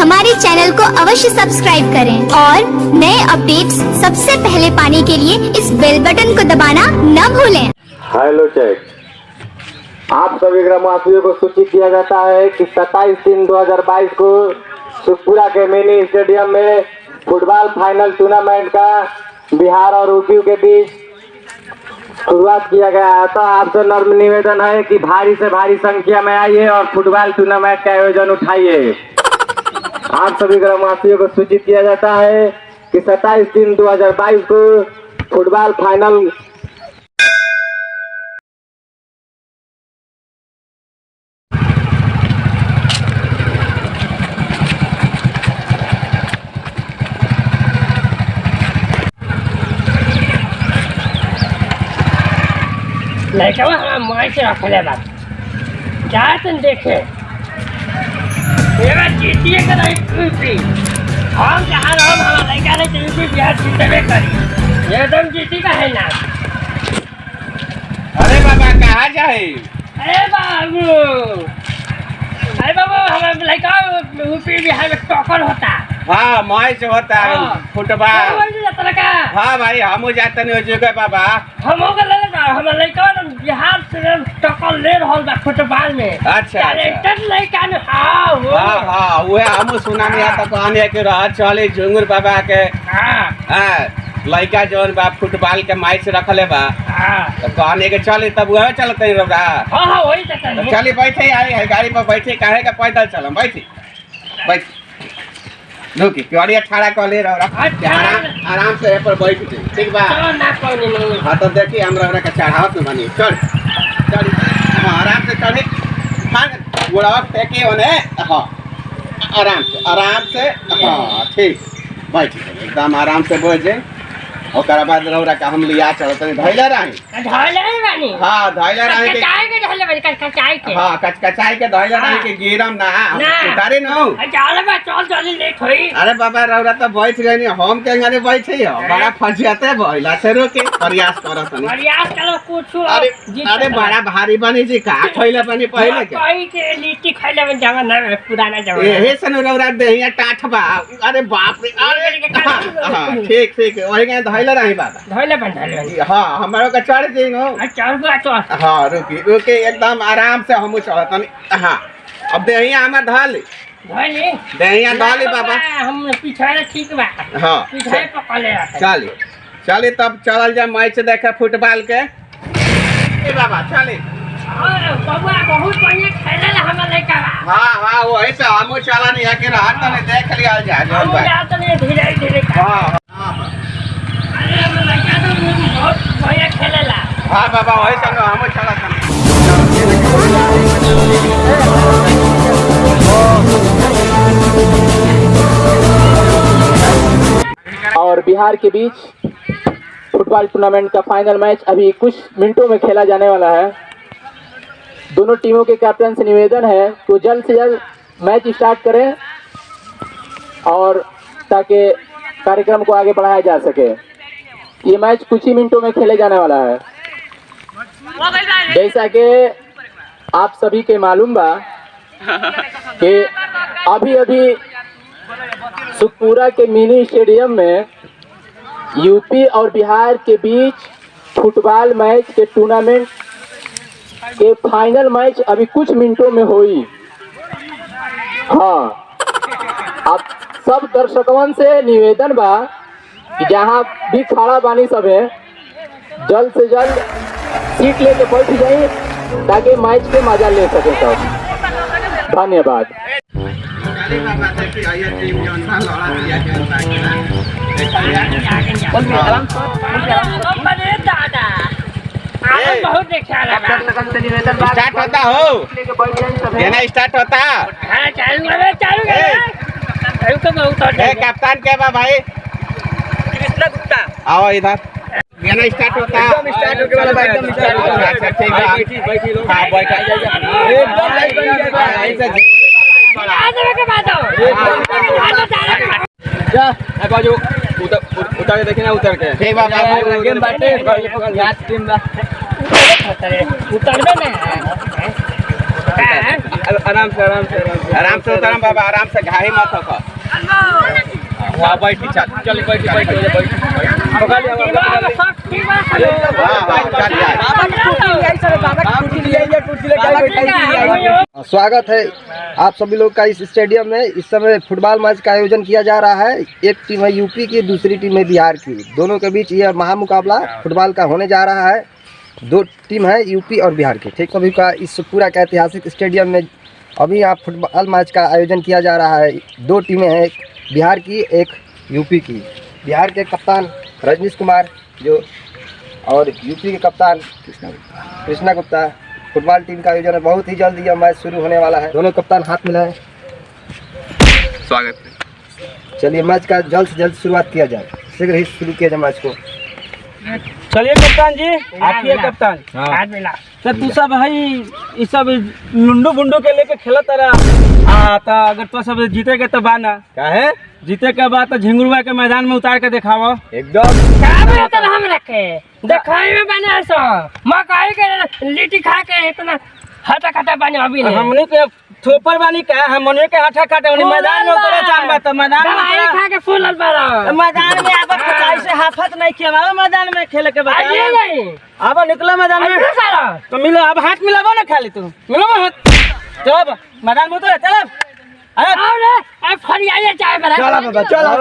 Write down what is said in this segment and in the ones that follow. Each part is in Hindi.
हमारे चैनल को अवश्य सब्सक्राइब करें और नए अपडेट्स सबसे पहले पाने के लिए इस बेल बटन को दबाना न भूलें। हेलो चेक, आप सभी ग्रामवासियों को सूचित किया जाता है कि 27/3/2022 को सुखपुरा के मिनी स्टेडियम में फुटबॉल फाइनल टूर्नामेंट का बिहार और यूपी के बीच शुरुआत किया गया है। तो आपसे नम्र निवेदन है कि भारी से भारी संख्या में आइए और फुटबॉल टूर्नामेंट का आयोजन उठाइए। आप सभी ग्रामवासियों को सूचित किया जाता है कि 27/3/2022 को फुटबॉल फाइनल लड़का हमारा माई से रखले बात क्या तुम देखे मेरा जीतिए का नहीं टूटी हम जहाँ रहो हमारा लड़का नहीं टूटी बिहार जीतने करी ये तुम जीती का है ना। अरे बाबा कहाँ जाए? अरे बाबू हमारा लड़का यूपी बिहार में टॉकर होता। हाँ माई से होता है फुटबॉल। हाँ भाई हम जाते नहीं हो चुके बाबा। हम हमारा लड़का बिहार से टॉकर ले रहा बा फुटबॉल में। अच्छा लड़का हाँ वो हम सुना नहीं आता कहने के रह चले झुंगुर बाबा के लड़का जौन बा फुटबॉल के माई से रखले बा तो कहने के चले तब वह चलते रहा। चलिए बैठे आई है गाड़ी पर बैठे काहे का पैदल चल बैठ रुकी गाड़ी खड़ा कर ले आराम से पर बैठ ठीक बा। हाँ तो देखिए हमरा का चढ़ावत में बनी चढ़ आराम से चढ़े गोड़ा फेंके होने। हाँ आराम से हाँ ठीक बैठ एकदम आराम से बैठ जाए। ओकरा बाद रौरा का हम लिया चलत धैले रही। हाँ धैले रही के हाँ कचकचाई के धैले रही के गिरम ना उतारे न। अरे बाबा रौरा तो बैठ गई हम के अंगने बैठे हो बड़ा फंसियाते भइला से रोके प्रयास करत अरे बड़ा भारी बनी जी का खइले बनी पहले के लिट्टी खइले में जमाना पुराना जमाना एहे सन रौरा देहिया टाठ बा। अरे बाप रे अरे ठीक वही के धैले रही बाबा धैले हाँ हमारो का चढ़ जइनो। हाँ रुकी एकदम आराम से हम चढ़त। हाँ अब देहिया हमार धल देहिया धली बाबा हम पीछे ठीक बा। हाँ पीछे पकड़ले चली तब चलल जा मैच देखे फुटबॉल के बाबा चली। बबुआ बहुत बढ़िया खेलेला हमर लड़का। हाँ वही से हम चला नहीं है कि रात तने देख लिया जा जोन भाई। हम तने धीरे हां अरे हमर लड़का तो बहुत बढ़िया खेलेला। हाँ बाबा वही संग हम चला और बिहार के बीच फुटबॉल टूर्नामेंट का फाइनल मैच अभी कुछ मिनटों में खेला जाने वाला है। दोनों टीमों के कैप्टन से निवेदन है कि जल्द से जल्द मैच स्टार्ट करें और ताकि कार्यक्रम को आगे बढ़ाया जा सके। ये मैच कुछ ही मिनटों में खेले जाने वाला है। जैसा कि आप सभी के मालूम बा कि अभी सुखपुरा के मिनी स्टेडियम में यूपी और बिहार के बीच फुटबॉल मैच के टूर्नामेंट के फाइनल मैच अभी कुछ मिनटों में हुई। हाँ अब सब दर्शकों से निवेदन बा कि जहाँ भी खड़ा बानी सब है जल्द से जल्द सीट लेके बैठ जाइए ताकि मैच के मजा ले सके सब। धन्यवाद। बहुत देखा स्टार्ट होता हो देना स्टार्ट होता। हाँ चालू कप्तान क्या बा भाई? कृष्णा गुप्ता आओ इधर गाना स्टार्ट होता है। स्टार्ट होने वाला है एकदम स्टार्ट। अच्छा ठीक है बैठी लो। हां बैठा एकदम लाइव बन गया। ऐसे जा ए बाजू उतर के देखे ना उतर के ठीक बा बाबू गेम बाटे याद टीम बा उतरबे ना आराम से उतरम बाबा, आराम से घाही मत होकर। हाँ बैठी, चल बैठी पकड़ लिया स्वागत है आप सभी लोग का इस स्टेडियम में। इस समय फुटबॉल मैच का आयोजन किया जा रहा है। एक टीम है यूपी की, दूसरी टीम है बिहार की। दोनों के बीच यह महामुकाबला फुटबॉल का होने जा रहा है। दो टीम है यूपी और बिहार की। ठीक अभी का इस पूरा का ऐतिहासिक स्टेडियम में अभी यहाँ फुटबॉल मैच का आयोजन किया जा रहा है। दो टीमें हैं, एक बिहार की एक यूपी की। बिहार के कप्तान रजनीश कुमार जो और यूपी के कप्तान कृष्णा गुप्ता। फुटबॉल टीम का आयोजन है। बहुत ही जल्द यह मैच शुरू होने वाला है। दोनों कप्तान हाथ मिलाएं। स्वागत। चलिए मैच का जल्द से जल्द शुरुआत किया जाए। शीघ्र ही शुरू किया जाए मैच को। चलिए कप्तान जी, आप ही है कप्तान। तो तू सब है ये सब लुंडू बुंडू के लेके खेलत रहा। तो अगर तो सब जीतेगे तो बाना क्या है, जीते के बाद तो झिंगुरवा के मैदान में उतार के दिखावा। एकदम हम रखे देखाई में बने सो मकई के लिट्टी खा के इतना हटा खटा बने अभी नहीं। हमने के थोपर बानी का हमने के हटा काटे उन्हें मैदान में उतरे चान बात मैदान में खा के फूलल बारा मैदान में अब खटाई से हाफत नहीं किया मैदान में खेले के बाद नहीं अब निकला मैदान में तो मिलो। अब हाथ मिलाबो ना खाली तू मिलो हाथ। चल मैदान में उतरे, चल अरे फरियाए चाय बरा चला बाबा, चला।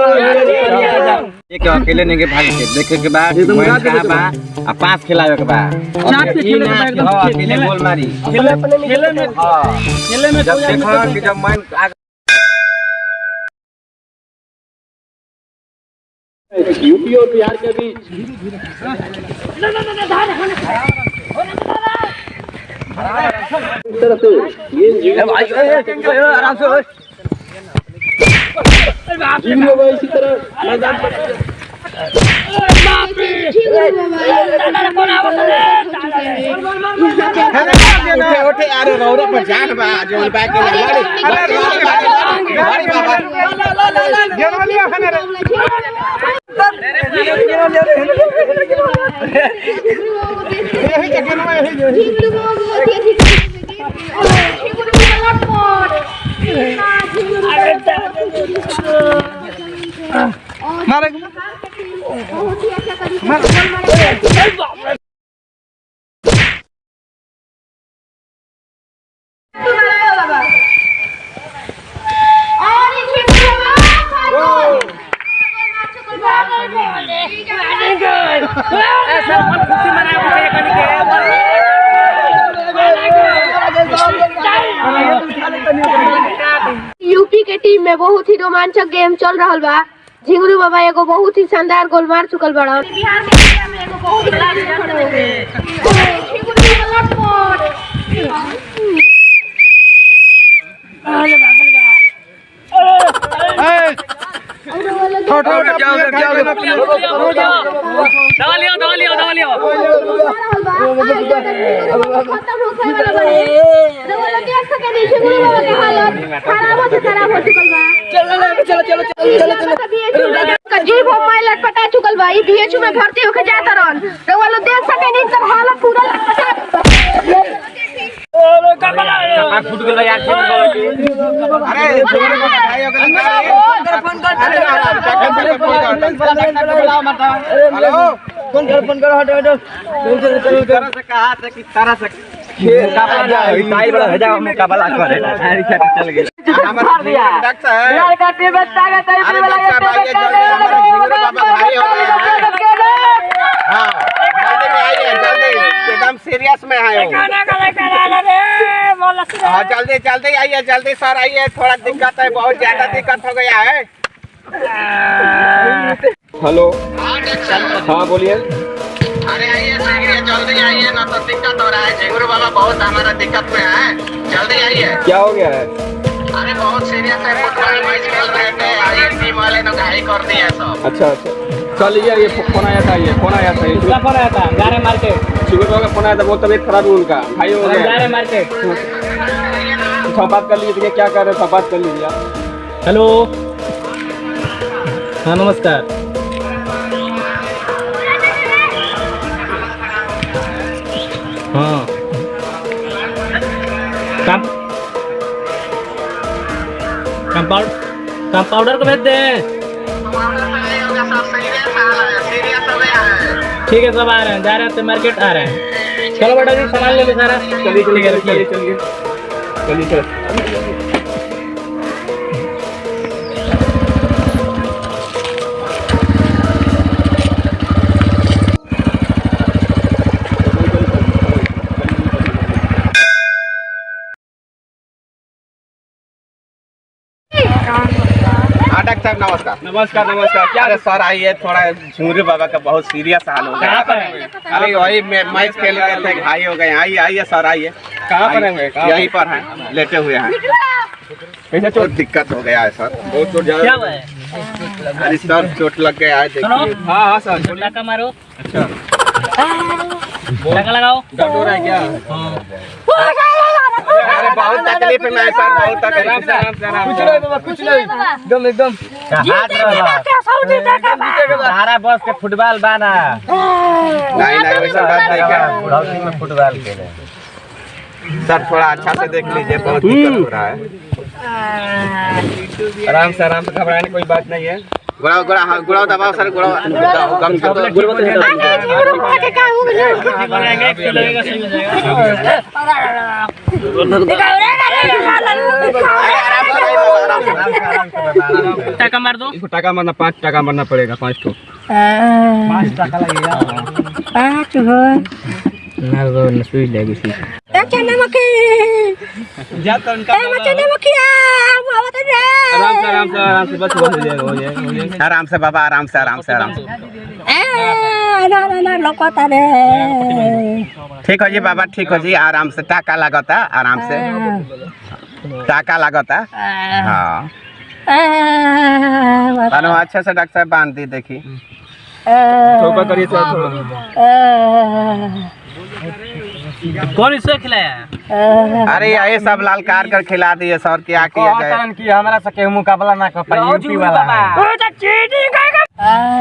ये क्या अकेले नहीं के भाग के देखे के बाद कहां बा आ पास खिलावे के बाद चाप के खेले के एकदम अकेले गोल मारी खेले में खेले में जब देखो कि जब मैं यूपी और बिहार के बीच इस तरह से ये आराम से इसी तरह मैदान पर उठे अरे रौरा पर जान बा जोन बा के अरे यूपी के टीम में बहुत ही रोमांचक गेम चल रहा बा। झिंगुरू बाबा एगो बहुत ही शानदार गोल मार चुकल बड़ा। बिहार के टीम में एगो बहुत जीव लटपटा चुकल बा। बीएचयू में भर्ती होके जाता रहन तो वो लोग देख सके नहीं तर हालत पूरा लटपटा फुट गया यार। अरे हेलो फोन करो हटो तरह से कहा था कि तरह से मुकाबला करे चल गए एकदम सीरियस में आए जल्दी जल्दी आइए, जल्दी सर आइए। थोड़ा दिक्कत है, बहुत ज्यादा दिक्कत हो गया है। हेलो, हाँ बोलिए। अरे आइए जल्दी आइए ना, तो दिक्कत हो रहा है। झिंगुरू बाबा बहुत हमारा दिक्कत में है, जल्दी आइए। क्या हो गया है? अरे बहुत सीरियस है, फुटबॉल मैच खेल रहे थे, आइए टीम वाले ने घाई कर दिया सब। अच्छा चलिए, ये फोन आया था, फोन आया था गारे मार्केट झिंगुरू बाबा का फोन आया था। बहुत तबीयत खराब है उनका, भाई हो गया। गारे मार्केट बात कर लीजिए, क्या कह रहे थे, बात कर लीजिए। हेलो, हाँ नमस्कार। हाँ पाउडर को भेज दे। ठीक है, सब आ रहे हैं, जा रहे हैं, मार्केट आ रहे हैं। चलो बेटा जी, सामान ले लो सारा। चलिए चलिए चलिए चलिए। डॉक्टर साहब नमस्कार। नमस्कार नमस्कार। क्या अरे सर आइए, थोड़ा झुंगरू बाबा का बहुत सीरियस हाल हो गया। कहाँ पर है? अरे वही मैच खेल रहे थे, घायल हो गए। आइए आइए सर आइए। कहाँ पर है? यहीं पर हैं, लेटे हुए हैं। कैसे बहुत दिक्कत हो गया है सर, बहुत चोट क्या हुआ है? अरे सर चोट लग गया है, देखिए। हाँ हाँ सर, टाका मारो। अच्छा, टाका लगाओ। दर्द हो रहा है क्या? अरे बहुत तकलीफ में है सर, बहुत तकलीफ। कुछ नहीं एकदम एकदम। सारा बस के फुटबॉल बाना नहीं नहीं वैसा बात नहीं क्या में फुटबॉल खेले। सर थोड़ा अच्छा से देख लीजिए, बहुत दिक्कत हो रहा है। आराम से घबराने की कोई बात नहीं है। गुड़ाओ दबाओ सर, गुड़ाओ कम कर दो। टाका मार दो। इसको टाका मारना, 5 टाका मारना पड़ेगा। 5 ठो 5 टाका लगेगा। 5 हो सुई लेगी सुई। आराम से बस हो जाएगा। आराम से बाबा, आराम से आराम से आराम से। ठीक हो जी बाबा, ठीक हो जी। आराम से टाका लगता, आराम से टाका लगता। हाँ अच्छे से डॉक्टर साहब बांध दी, देखिए। करिए सर थोड़ा। कौन इसे खिलाया? अरे यही सब लाल कार कर खिला दिए सर, क्या किया जाए। कि हमारा सके मुकाबला ना कर पाई, यूपी वाला है।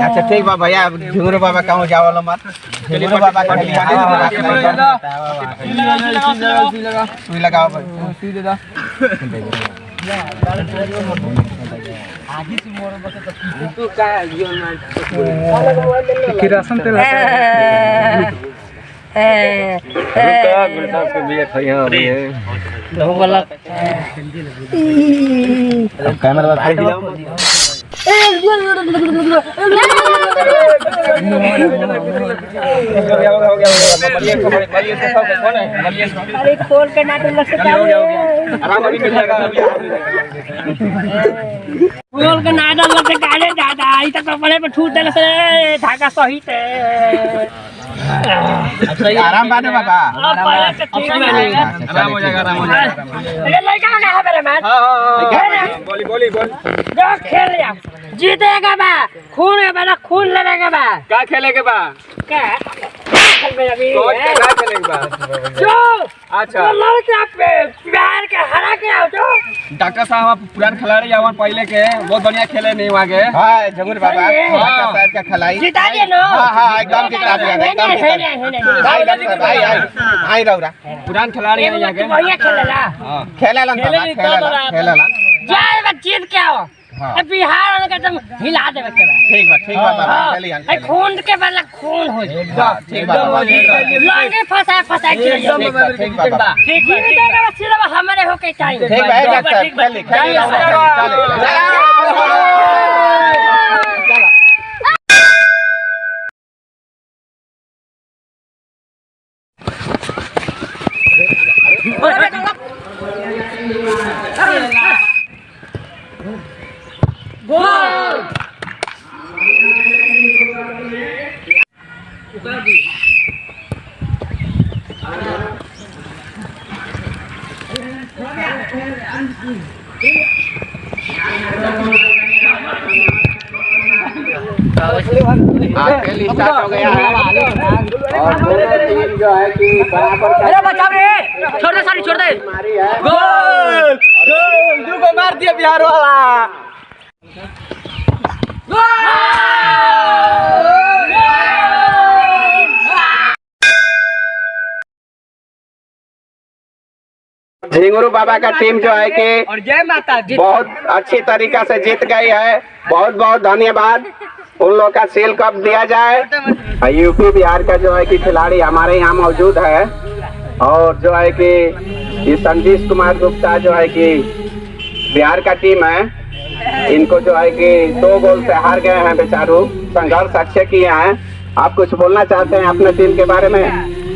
अच्छा ठीक बा भैया, झुंगरू बाबा कहूँ जाओ मत। झुंगरू बाबा का सुई लगाओ किरासन तेल कैमरा अरे खोल के नाटक लग खोल के नाटक लग से काले दादा ई त कपड़े पे छूट देले से धागा सहित आराम बाने बाबा। आराम हो जाएगा, आराम हो जाएगा। ये लड़का का है मेरे मैच। बोली जो खेल लिया जीतेगा बा, खून है बा, खून लड़ेगा बा। क्या खेलेगे बा? क्या खेल में अभी क्या खेलेगे बा? जो अच्छा, लड़का पे प्यार के हरा के आओ जो डॉक्टर साहब आप पुराने खिलाड़ी हमारे पहले के बहुत बढ़िया खेले नहीं आगे। हाँ झुंगरू बाबा डॉक्टर साहब का खिलाई। जिता दिए ना। हाँ एकदम जिता दिया, एकदम जिता दिया। आई डॉक्टर साहब आई रौरा पुराने खिलाड़ी नहीं आगे। बढ़िया खेलेला खेलेला खेलेला जाए बा जीत के आओ। अब बिहार वाले का तुम हिला देवे के बा। ठीक बा बाबा, चलिए खून के बदला खून हो जाए। ठीक बा बाबा, लगे फंसा ठीक बाबा, ठीक है सिर्फ हमारे होके चाहिए। ठीक है डॉक्टर साहब, चलिए खेल स्टार्ट हो गया है और दोनों टीम जो है कि बराबर। अरे बचाओ रे, छोड़ दे सारी छोड़ दे। गोल गोल दू को मार दिया बिहार वाला। झिंगुरू बाबा का टीम जो है कि बहुत अच्छी तरीका से जीत गई है। बहुत बहुत धन्यवाद। उन लोग का सील कप दिया जाए। यूपी बिहार का जो है कि खिलाड़ी हमारे यहाँ मौजूद है और जो है कि ये संजीव कुमार गुप्ता जो है कि बिहार का टीम है, इनको जो है कि 2 गोल से हार गए हैं बेचारू। संघर्ष अच्छे किए हैं। आप कुछ बोलना चाहते हैं अपने टीम के बारे में?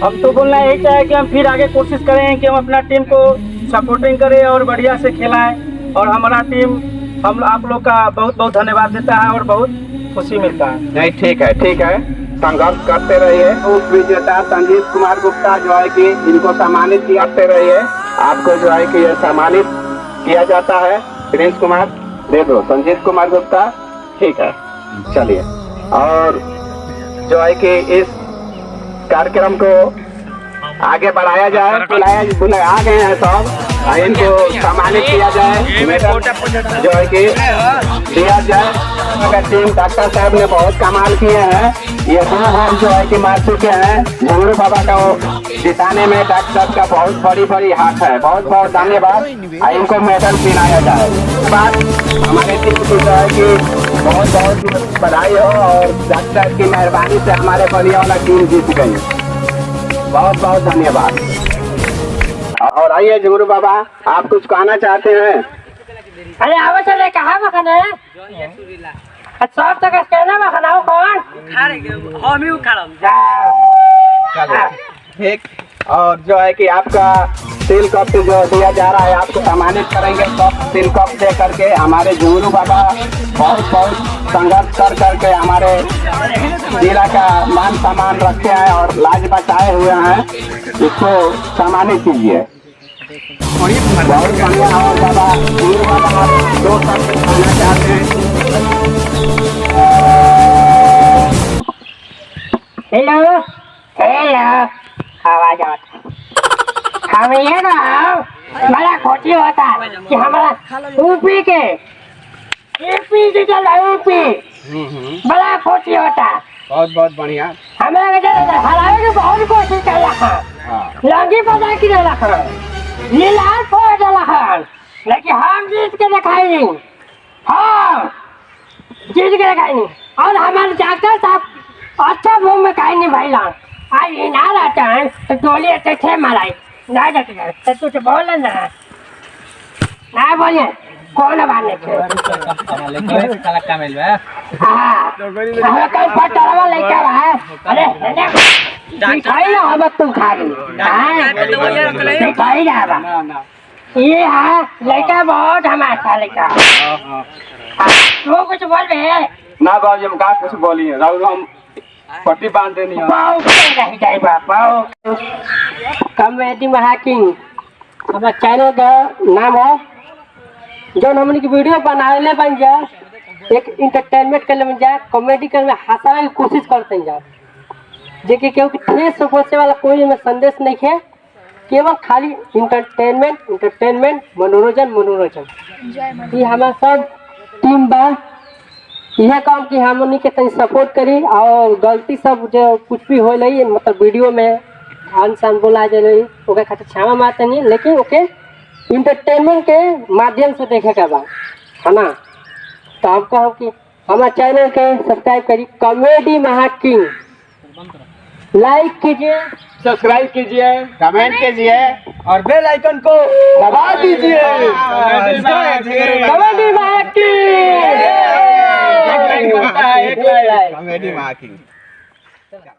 हम तो बोलना यही चाहे कि हम फिर आगे कोशिश करें कि हम अपना टीम को सपोर्टिंग करें और बढ़िया से खेलाएं। और हमारा टीम हम आप लोग का बहुत बहुत धन्यवाद देता है और बहुत खुशी मिलता है। नहीं, ठीक है, ठीक है। संघर्ष करते रहिए। उप विजेता संजीव कुमार गुप्ता जो है कि इनको सम्मानित करते रहिए। आपको जो है कि ये सम्मानित किया जाता है। प्रिंस कुमार दे दो, संजीव कुमार गुप्ता। ठीक है, चलिए। और जो है कि इस कार्यक्रम को आगे बढ़ाया जाए। बुलाया आ गए हैं सब, इनको सम्मानित किया जाए, मेडल जो है कि दिया जाए। अगर टीम डॉक्टर साहब ने बहुत कमाल किए हैं। ये 2 गोल जो है कि मार चुके हैं। झिंगुरू बाबा का जिताने में डॉक्टर साहब का बहुत बड़ी हाथ है। बहुत बहुत धन्यवाद। इनको मेडल दिलाया जाए। बात हमारे टीम को जो है कि बहुत बहुत बधाई हो और डॉक्टर साहब की मेहरबानी से हमारे बलिया वाला टीम जीत गई। बहुत बहुत धन्यवाद। और आइए झिंगुरू बाबा, आप कुछ कहना चाहते हैं? अरे आओ चले कहाँ बखने सब तक कहना बखनाओ कौन हम ही उखाड़म चलो, ठीक। और जो है कि आपका सील कप जो दिया जा रहा है, आपको सम्मानित करेंगे कप, सील कप दे करके। हमारे झिंगुरू बाबा बहुत बहुत संघर्ष कर करके हमारे जिला का मान सम्मान रखे हैं और लाज बचाए हुए हैं। इसको सम्मानित कीजिए। बहुत बढ़िया। और बाबा झिंगुरू बाबा, आप 2 शब्द कहना चाहते हैं? हेलो हेलो आवाज आता। हम ये ना बड़ा खोटी होता कि हमारा यूपी के यूपी बड़ा खोटी होता। बहुत बहुत बढ़िया। हमें हराने की बहुत कोशिश कर रहा है। लंगी पता की रखा लीलाल फोड़ रहा, लेकिन हम जीत के दिखाई नहीं। हाँ, जीत के दिखाई नहीं। और हमारे डॉक्टर साहब अच्छा मुंह में कहीं नहीं भाई लान आज ना रहता है तो गोली अच्छे थे माराई ना जाते तो तुझे बोल ना बोलिए कौन मारने के हाँ हमें कहीं पटवा लेकर है। अरे दिखाई ना हम तुम खा रही दिखाई ना ये है लड़का बहुत हमारा लड़का। तू कुछ बोल रहे ना बाबू, हम का कुछ बोलिए। राहुल हम पट्टी बांध देनी है। कॉमेडी महाकिंग हमारा चैनल का नाम है। जो हमने की वीडियो बनाने बन जाए, एक इंटरटेनमेंट करने बन जाए, कॉमेडी करने हंसाने की कोशिश करते जाए। देखिए क्योंकि ठेस पहुँचने वाला कोई में संदेश नहीं है, केवल खाली इंटरटेनमेंट मनोरंजन। ये हमारा सब टीम बा। यह काम कि हमनी के तनी सपोर्ट करी और गलती सब जो कुछ भी हो रही मतलब वीडियो में अनसन बोला जाए ओके खातिर क्षमा मारते नहीं, लेकिन ओके इंटरटेनमेंट के माध्यम से देखे का बा है ना। तो हम कहो कि हमारे चैनल के सब्सक्राइब करी कॉमेडी महाकिंग। लाइक कीजिए, सब्सक्राइब कीजिए, कमेंट कीजिए और बेल आइकन को दबा दीजिए। कॉमेडी महाकिंग। कॉमेडी महाकिंग।